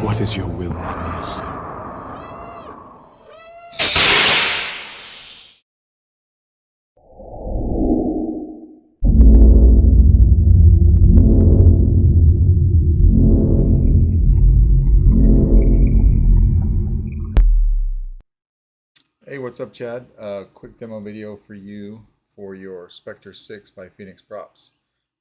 What is your will, my master? Hey, what's up, Chad? Quick demo video for you for your Spectre 6 by Phoenix Props.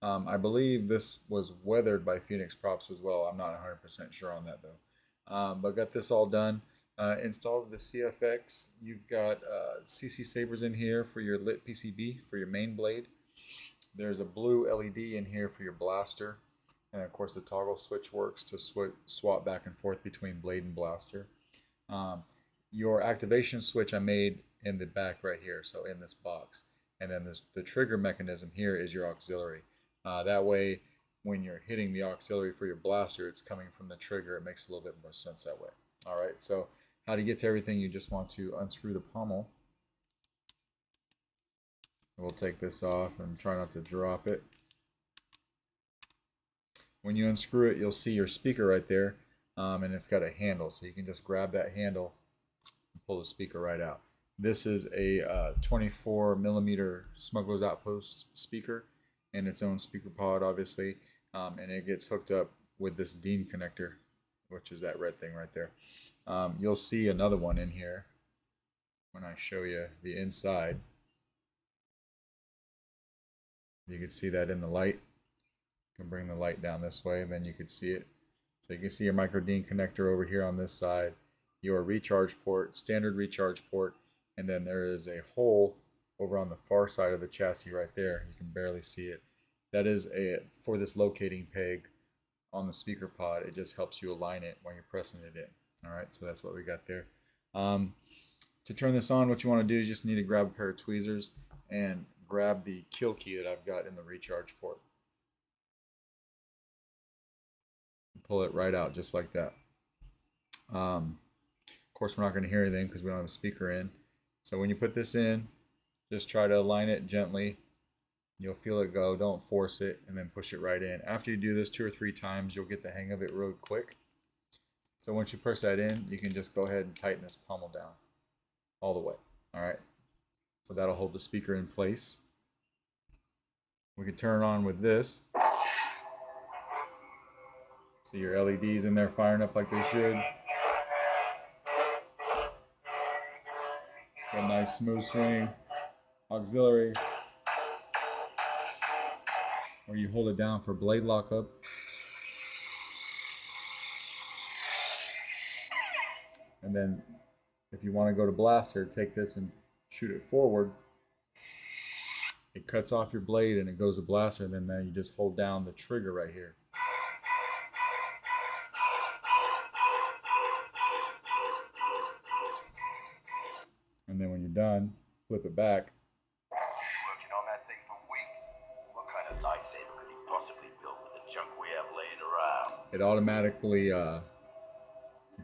I believe this was weathered by Phoenix Props as well. I'm not 100% sure on that though. But got this all done. Installed the CFX. You've got CC sabers in here for your lit PCB for your main blade. There's a blue LED in here for your blaster. And of course the toggle switch works to swap back and forth between blade and blaster. Your activation switch I made in the back right here, so in this box. And then the trigger mechanism here is your auxiliary. That way, when you're hitting the auxiliary for your blaster, it's coming from the trigger. It makes a little bit more sense that way. All right, so how to get to everything, you just want to unscrew the pommel. We'll take this off and try not to drop it. When you unscrew it, you'll see your speaker right there, and it's got a handle, so you can just grab that handle and pull the speaker right out. This is a 24 millimeter Smuggler's Outpost speaker and its own speaker pod, obviously, and it gets hooked up with this DIN connector, which is that red thing right there. You'll see another one in here when I show you the inside. You can see that in the light. You can bring the light down this way, and then you can see it. So you can see your micro DIN connector over here on this side, your recharge port, standard recharge port, and then there is a hole over on the far side of the chassis right there. You can barely see it. That is for this locating peg on the speaker pod. It just helps you align it when you're pressing it in. All right, so that's what we got there. To turn this on, what you want to do is just need to grab a pair of tweezers and grab the kill key that I've got in the recharge port. Pull it right out just like that. Of course, we're not going to hear anything because we don't have a speaker in. So when you put this in, just try to align it gently. You'll feel it go. Don't force it, and then push it right in. After you do this 2 or 3 times, you'll get the hang of it real quick. So once you press that in, you can just go ahead and tighten this pommel down all the way. All right. So that'll hold the speaker in place. We can turn it on with this. See your LEDs in there firing up like they should. A nice smooth swing. Auxiliary, or you hold it down for blade lockup. And then if you want to go to blaster, take this and shoot it forward. It cuts off your blade and it goes to blaster, and then you just hold down the trigger right here. And then when you're done, flip it back. Working on that thing for weeks. What kind of lightsaber could he possibly build with the junk we have laying around? It automatically,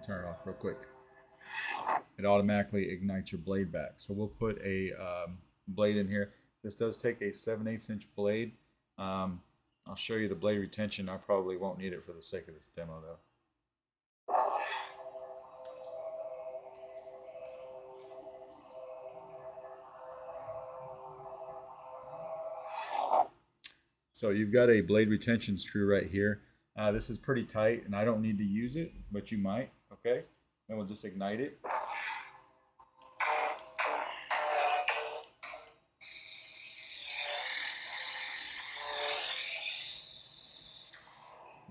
turn it off real quick. It automatically ignites your blade back. So we'll put a blade in here. This does take a 7/8 inch blade. I'll show you the blade retention. I probably won't need it for the sake of this demo though. So you've got a blade retention screw right here. This is pretty tight, and I don't need to use it, but you might, okay? Then we'll just ignite it.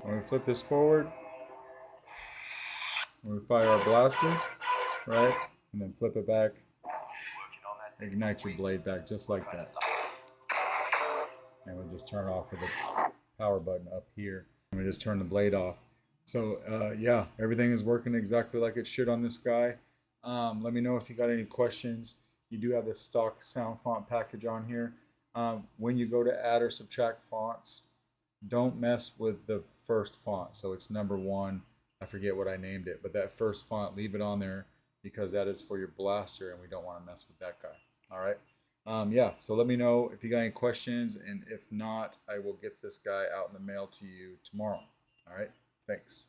When we flip this forward, when we fire our blaster, right? And then flip it back, ignite your blade back just like that. And we'll just turn off with the power button up here. And we just turn the blade off. So yeah, everything is working exactly like it should on this guy. Let me know if you got any questions. You do have the stock sound font package on here. When you go to add or subtract fonts, don't mess with the first font. So it's number 1. I forget what I named it, but that first font, leave it on there because that is for your blaster, and we don't want to mess with that guy. All right. Yeah, so let me know if you got any questions, and if not, I will get this guy out in the mail to you tomorrow. All right, thanks.